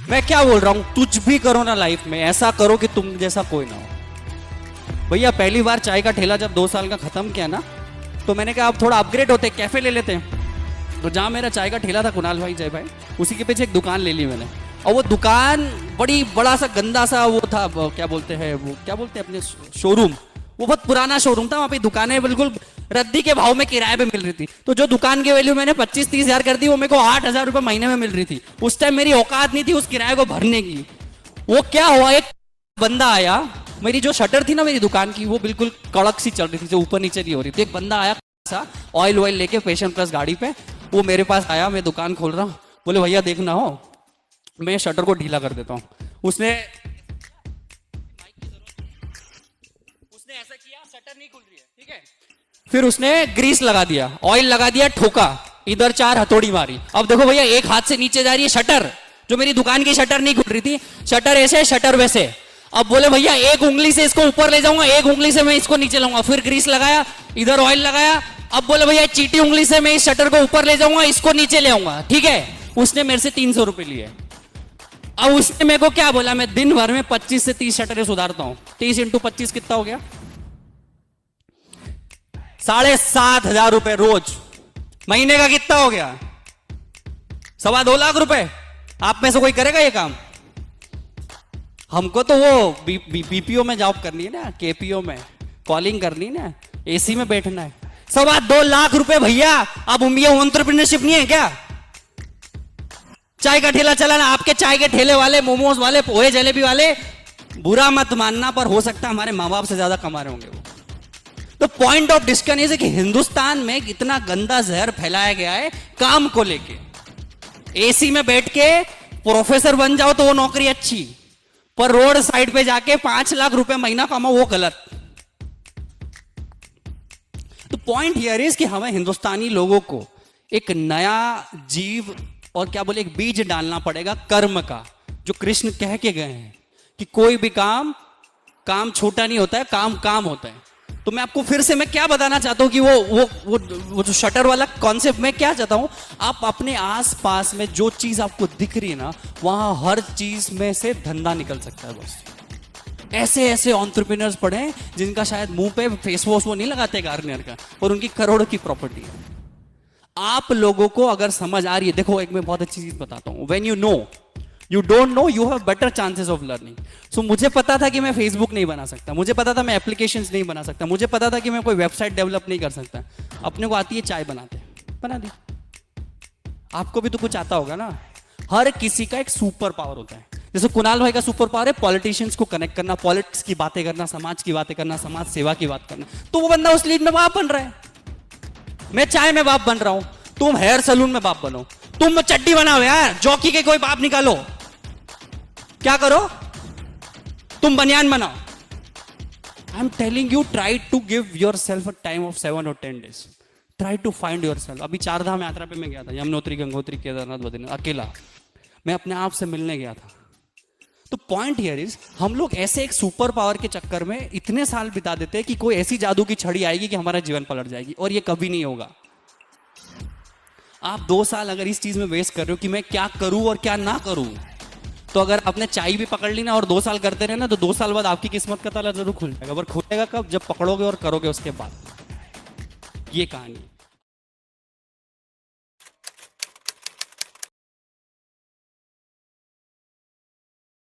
मैं क्या बोल रहा हूं, कुछ भी करो ना लाइफ में, ऐसा करो कि तुम जैसा कोई ना हो। भैया पहली बार चाय का ठेला जब 2 साल का खत्म किया ना, तो मैंने कहा अब थोड़ा अपग्रेड होते, कैफे ले लेते हैं। तो जहां मेरा चाय का ठेला था, कुणाल भाई जय भाई, उसी के पीछे एक दुकान ले ली मैंने। और वो दुकान बड़ा सा गंदा सा वो था, क्या बोलते हैं अपने शोरूम, वो बहुत पुराना शोरूम था। वहां पे दुकानें बिल्कुल रद्दी के भाव में किराए पे मिल रही थी। तो जो दुकान की वैल्यू मैंने 25-30 हजार कर दी, वो मेरे को 8,000 रुपए महीने में मिल रही थी। उस टाइम मेरी औकात नहीं थी उस किराए को भरने की। वो क्या हुआ, एक बंदा आया, मेरी जो शटर थी ना मेरी दुकान की, वो बिल्कुल कड़क सी चल रही थी, जो ऊपर नीचे नहीं हो रही थी। एक बंदा आया ऑयल लेके पैशन प्लस गाड़ी पे, वो मेरे पास आया, मैं दुकान खोल रहा हूँ, बोले भैया देखना हो मैं शटर को ढीला कर देता हूँ। उसने ऐसा किया, शटर नहीं खुल रही है, ठीक है। फिर उसने ग्रीस लगा दिया, ऑयल लगा दिया, ठोका, इधर 4 हथौड़ी मारी। अब देखो भैया एक हाथ से नीचे जा रही है शटर, जो मेरी दुकान की शटर नहीं खुल रही थी, शटर ऐसे शटर वैसे। अब बोले भैया एक उंगली से इसको ऊपर ले जाऊंगा, एक उंगली से मैं इसको नीचे लाऊंगा। फिर ग्रीस लगाया, इधर ऑयल लगाया। अब बोले भैया चीटी उंगली से मैं इस शटर को ऊपर ले जाऊंगा, इसको नीचे ले आऊंगा, ठीक है। उसने मेरे से 300 रुपए लिए। अब उसने मेरे को क्या बोला, मैं दिन भर में 25 से 30 शटरें सुधारता हूं। 30 × 25 कितना हो गया, 7,500 रुपए रोज। महीने का कितना हो गया, 2.25 लाख रुपए। आप में से कोई करेगा ये काम? हमको तो वो बीपीओ में जॉब करनी है ना, केपीओ में कॉलिंग करनी है ना, एसी में बैठना है। 2.25 लाख रुपए भैया। अब ये एंटरप्रेन्योरशिप नहीं है क्या? चाय का ठेला चलाना, आपके चाय के ठेले वाले, मोमोज वाले, पोहे जलेबी वाले, बुरा मत मानना, पर हो सकता है हमारे माँ बाप से ज्यादा कमा रहे होंगे वो। तो पॉइंट ऑफ डिस्कशन ये कि हिंदुस्तान में कितना गंदा जहर फैलाया गया है काम को लेके। एसी में बैठ के प्रोफेसर बन जाओ तो वो नौकरी अच्छी, पर रोड साइड पे जाके 5 लाख रुपए महीना कमाओ वो गलत। तो पॉइंट हियर इज कि हमें हिंदुस्तानी लोगों को एक नया जीव और क्या बोले एक बीज डालना पड़ेगा कर्म का, जो कृष्ण कह के गए हैं कि कोई भी काम छोटा नहीं होता है, काम होता है। तो मैं आपको फिर से मैं क्या बताना चाहता हूं कि वो जो शटर वाला कॉन्सेप्ट मैं क्या चाहता हूं, आप अपने आसपास में जो चीज आपको दिख रही है ना, वहां हर चीज में से धंधा निकल सकता है। बस ऐसे एंटरप्रेन्योर्स पढ़े हैं जिनका शायद मुंह पे फेस वॉश वो नहीं लगाते गार्नियर का, और उनकी करोड़ों की प्रॉपर्टी है। आप लोगों को अगर समझ आ रही है, देखो एक मैं बहुत अच्छी चीज बताता हूं, when you don't know you have better chances of learning. So मुझे पता था कि मैं फेसबुक नहीं बना सकता, मुझे पता था मैं एप्लीकेशंस नहीं बना सकता, मुझे पता था कि मैं कोई वेबसाइट डेवलप नहीं कर सकता। अपने को आती है चाय बनाते, बना दी। आपको भी तो कुछ आता होगा ना। हर किसी का एक सुपर पावर होता है। जैसे कुणाल भाई का सुपर पावर है पॉलिटिशियंस को कनेक्ट करना, पॉलिटिक्स की बातें करना, समाज की बातें करना, समाज सेवा की बात करना। तो वो बंदा उस लीड में बाप बन रहा है। मैं चाय में बाप बन रहा हूं, तुम हेयर सलून में बाप बनो। तुम चड्डी बनाओ यार, जॉकी के कोई बाप निकालो, क्या करो, तुम बनियान बनाओ। I am telling you, try to give yourself a time of 7 or 10 days। Try to find yourself. अभी 4 धाम यात्रा पे मैं गया था, यमुनोत्री, गंगोत्री, केदारनाथ, बद्रीनाथ, अकेला। मैं अपने आप से मिलने गया था। तो पॉइंट हियर इज, हम लोग ऐसे एक सुपर पावर के चक्कर में इतने साल बिता देते हैं कि कोई ऐसी जादू की छड़ी आएगी कि हमारा जीवन पलट जाएगी, और ये कभी नहीं होगा। आप 2 साल अगर इस चीज में वेस्ट कर रहे हो कि मैं क्या करूं और क्या ना करूं, तो अगर आपने चाय भी पकड़ ली ना और 2 साल करते रहे ना, तो 2 साल बाद आपकी किस्मत का ताला जरूर खुल जाएगा। पर खुलेगा कब? जब पकड़ोगे और करोगे उसके बाद। ये कहानी।